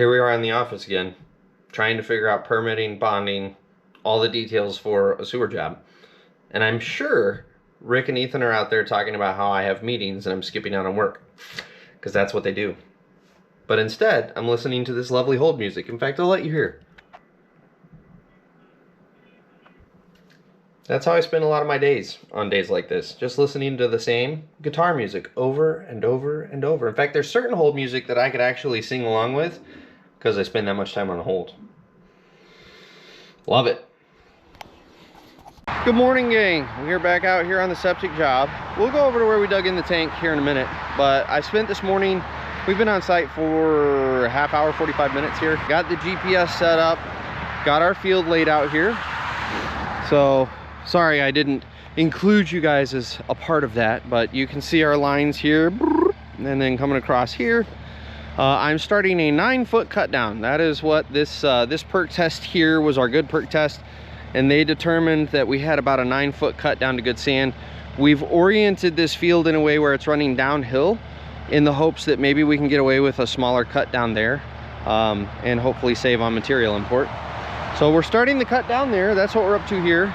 Here we are in the office again, trying to figure out permitting, bonding, all the details for a sewer job. And I'm sure Rick and Ethan are out there talking about how I have meetings and I'm skipping out on work, because that's what they do. But instead, I'm listening to this lovely hold music. In fact, I'll let you hear. That's how I spend a lot of my days on days like this, just listening to the same guitar music over and over and over. In fact, there's certain hold music that I could actually sing along with because I spend that much time on hold. Love it. Good morning, gang. We're back out here on the septic job. We'll go over to where we dug in the tank here in a minute, but I spent this morning, we've been on site for a half hour, 45 minutes here. Got the GPS set up, got our field laid out here. So, sorry I didn't include you guys as a part of that, but you can see our lines here, and then coming across here. I'm starting a 9-foot cut down. That is what this perk test here was, our good perk test, and they determined that we had about a 9-foot cut down to good sand. We've oriented this field in a way where it's running downhill in the hopes that maybe we can get away with a smaller cut down there, and hopefully save on material import. So we're starting the cut down there. That's what we're up to here.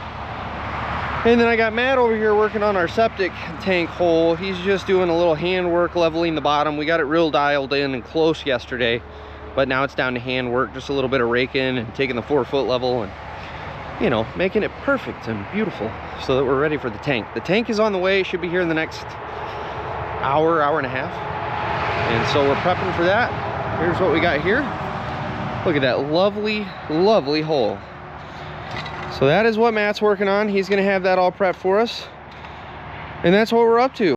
And then I got Matt over here working on our septic tank hole. He's just doing a little handwork, leveling the bottom. We got it real dialed in and close yesterday, but now it's down to handwork, just a little bit of raking and taking the 4-foot level and, you know, making it perfect and beautiful so that we're ready for the tank. The tank is on the way. It should be here in the next hour, hour and a half. And so we're prepping for that. Here's what we got here. Look at that lovely, lovely hole. So that is what Matt's working on. He's gonna have that all prepped for us. And that's what we're up to.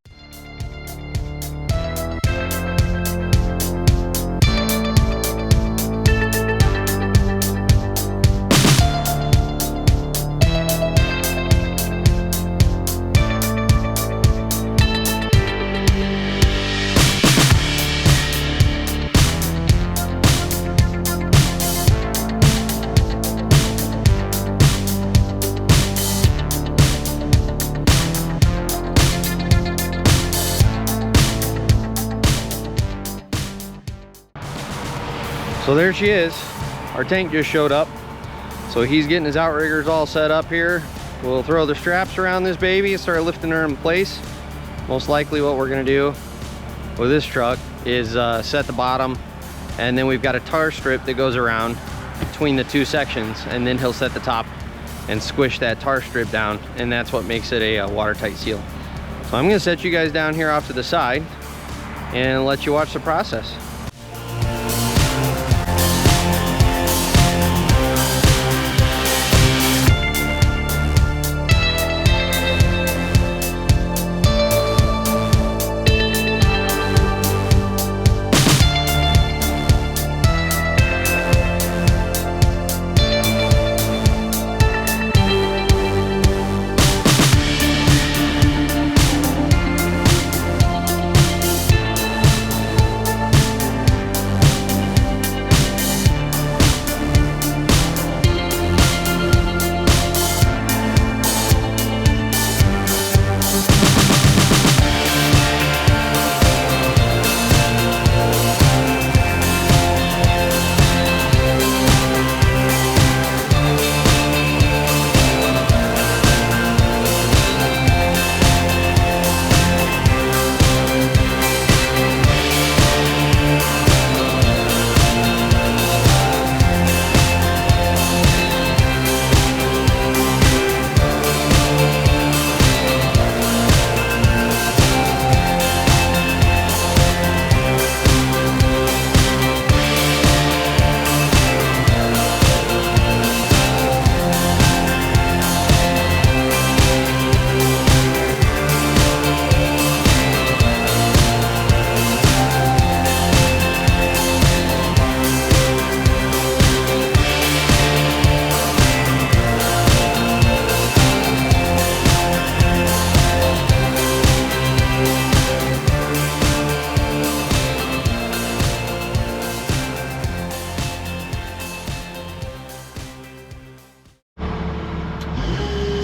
So there she is. Our tank just showed up. So he's getting his outriggers all set up here. We'll throw the straps around this baby and start lifting her in place. Most likely what we're gonna do with this truck is set the bottom, and then we've got a tar strip that goes around between the two sections, and then he'll set the top and squish that tar strip down, and that's what makes it a watertight seal. So I'm gonna set you guys down here off to the side and let you watch the process.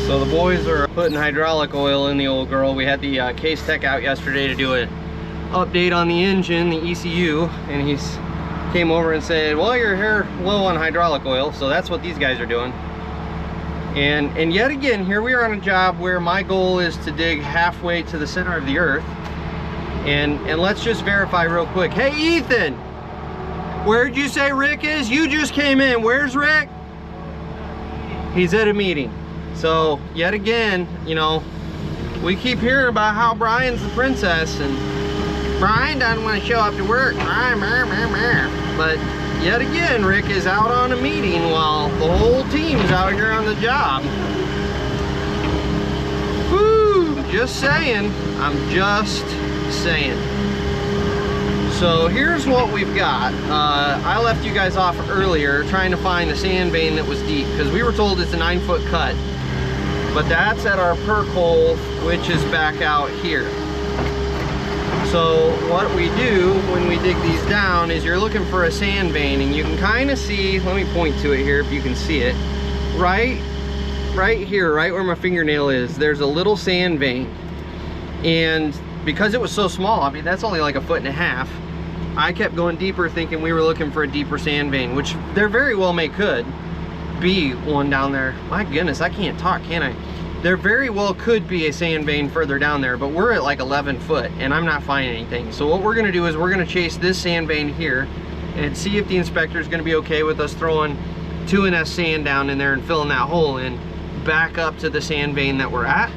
So the boys are putting hydraulic oil in the old girl. We had the case tech out yesterday to do an update on the engine, the ECU, and he's came over and said, well, you're here low on hydraulic oil. So that's what these guys are doing. And yet again, here we are on a job where my goal is to dig halfway to the center of the earth. And let's just verify real quick. Hey, Ethan, where'd you say Rick is? You just came in. Where's Rick? He's at a meeting. So yet again, you know, we keep hearing about how Brian's the princess and Brian doesn't want to show up to work. But yet again, Rick is out on a meeting while the whole team's out here on the job. Woo, just saying. I'm just saying. So here's what we've got. I left you guys off earlier trying to find the sand vein that was deep because we were told it's a 9-foot cut. But that's at our perk hole, which is back out here. So what we do when we dig these down is you're looking for a sand vein, and you can kind of see, let me point to it here if you can see it. Right here, right where my fingernail is, there's a little sand vein. And because it was so small, I mean, that's only like 1.5 feet, I kept going deeper thinking we were looking for a deeper sand vein, which there very well could be one down there. My goodness, I can't talk, can I? There very well could be a sand vein further down there, but we're at like 11 foot and I'm not finding anything. So what we're gonna do is we're gonna chase this sand vein here and see if the inspector is gonna be okay with us throwing 2NS sand down in there and filling that hole in back up to the sand vein that we're at.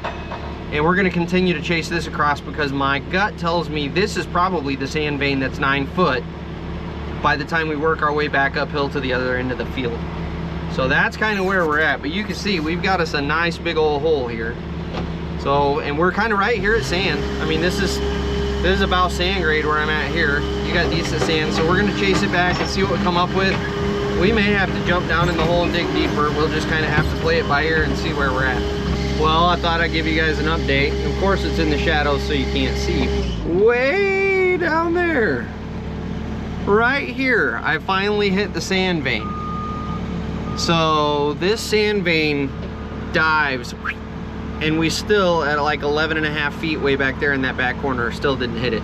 And we're gonna continue to chase this across because my gut tells me this is probably the sand vein that's 9 foot by the time we work our way back uphill to the other end of the field. So that's kind of where we're at, but you can see we've got us a nice big old hole here. So, and we're kind of right here at sand. I mean, this is about sand grade where I'm at here. You got decent sand, so we're gonna chase it back and see what we come up with. We may have to jump down in the hole and dig deeper. We'll just kind of have to play it by ear and see where we're at. Well, I thought I'd give you guys an update. Of course, it's in the shadows so you can't see. Way down there, right here, I finally hit the sand vein. So this sand vein dives, and we still at like 11.5 feet way back there in that back corner still didn't hit it.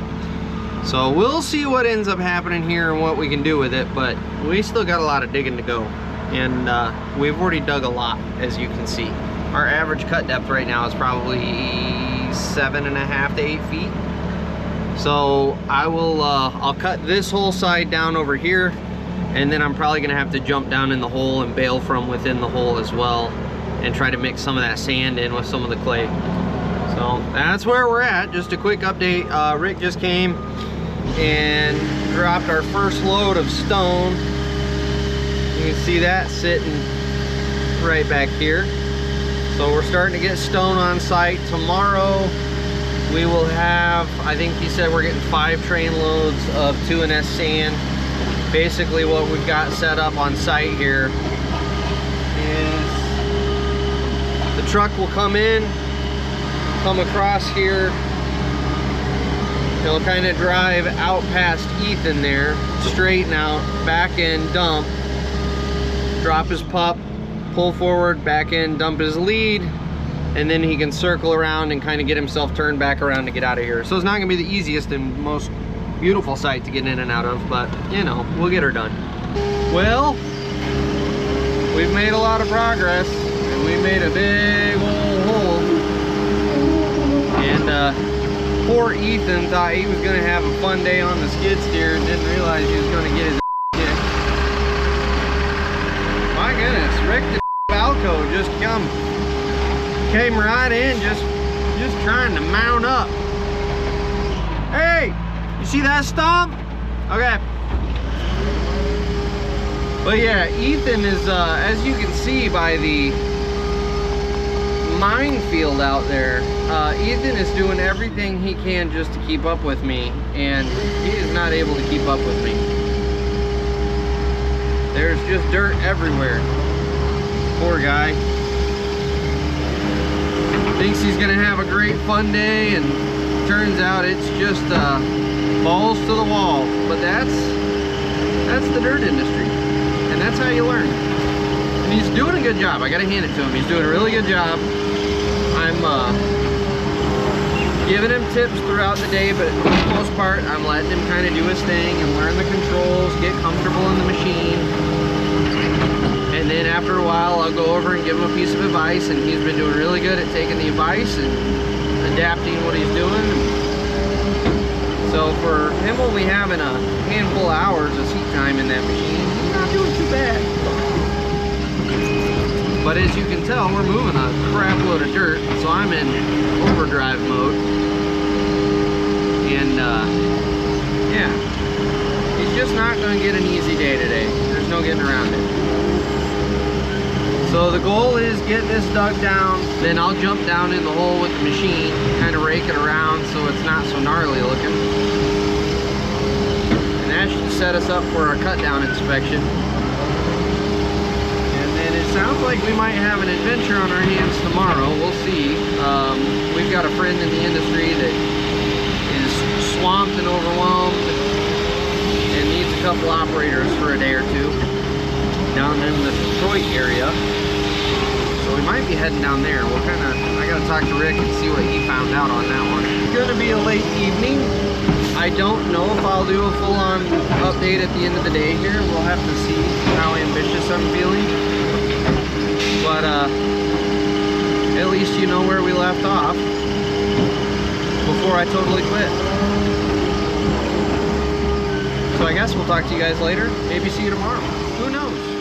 So we'll see what ends up happening here and what we can do with it, but we still got a lot of digging to go. And we've already dug a lot, as you can see. Our average cut depth right now is probably 7.5 to 8 feet. So I will, I'll cut this whole side down over here, and then I'm probably gonna have to jump down in the hole and bale from within the hole as well and try to mix some of that sand in with some of the clay. So that's where we're at. Just a quick update. Rick just came and dropped our first load of stone. You can see that sitting right back here. So we're starting to get stone on site. Tomorrow we will have, I think he said we're getting 5 train loads of 2NS sand. Basically what we've got set up on site here is the truck will come in, come across here, he'll kind of drive out past Ethan there, straighten out, back in, dump, drop his pup, pull forward, back in, dump his lead, and then he can circle around and kind of get himself turned back around to get out of here. So it's not gonna be the easiest and most beautiful site to get in and out of, but you know, we'll get her done. Well, we've made a lot of progress, and we made a big old hole. And poor Ethan thought he was gonna have a fun day on the skid steer and didn't realize he was gonna get his kicked. My goodness, Rick the Valco just came right in, just trying to mount up. Hey! You see that stump? Okay. But yeah, Ethan is, as you can see by the minefield out there, Ethan is doing everything he can just to keep up with me, and he is not able to keep up with me. There's just dirt everywhere. Poor guy. Thinks he's gonna have a great fun day, and turns out it's just, balls to the wall. But that's the dirt industry, and that's how you learn. And he's doing a good job. I gotta hand it to him. He's doing a really good job. I'm giving him tips throughout the day, but for the most part I'm letting him kind of do his thing and learn the controls, get comfortable go over and give him a piece of advice, and he's been doing really good at taking the advice and adapting what he's doing. So for him only having a handful of hours of seat time in that machine, he's not doing too bad. But as you can tell, we're moving a crap load of dirt, so I'm in overdrive mode. And yeah, he's just not going to get an easy day today. There's no getting around it. So the goal is get this dug down, then I'll jump down in the hole with the machine, kind of rake it around so it's not so gnarly looking. And that should set us up for our cut down inspection. It sounds like we might have an adventure on our hands tomorrow. We'll see. We've got a friend in the industry that is swamped and overwhelmed and needs a couple operators for a day or two down in the Detroit area. So we might be heading down there. I gotta talk to Rick and see what he found out on that one. It's gonna be a late evening. I don't know if I'll do a full-on update at the end of the day here. We'll have to see how ambitious I'm feeling. But at least you know where we left off before I totally quit. So I guess we'll talk to you guys later. Maybe see you tomorrow. Who knows?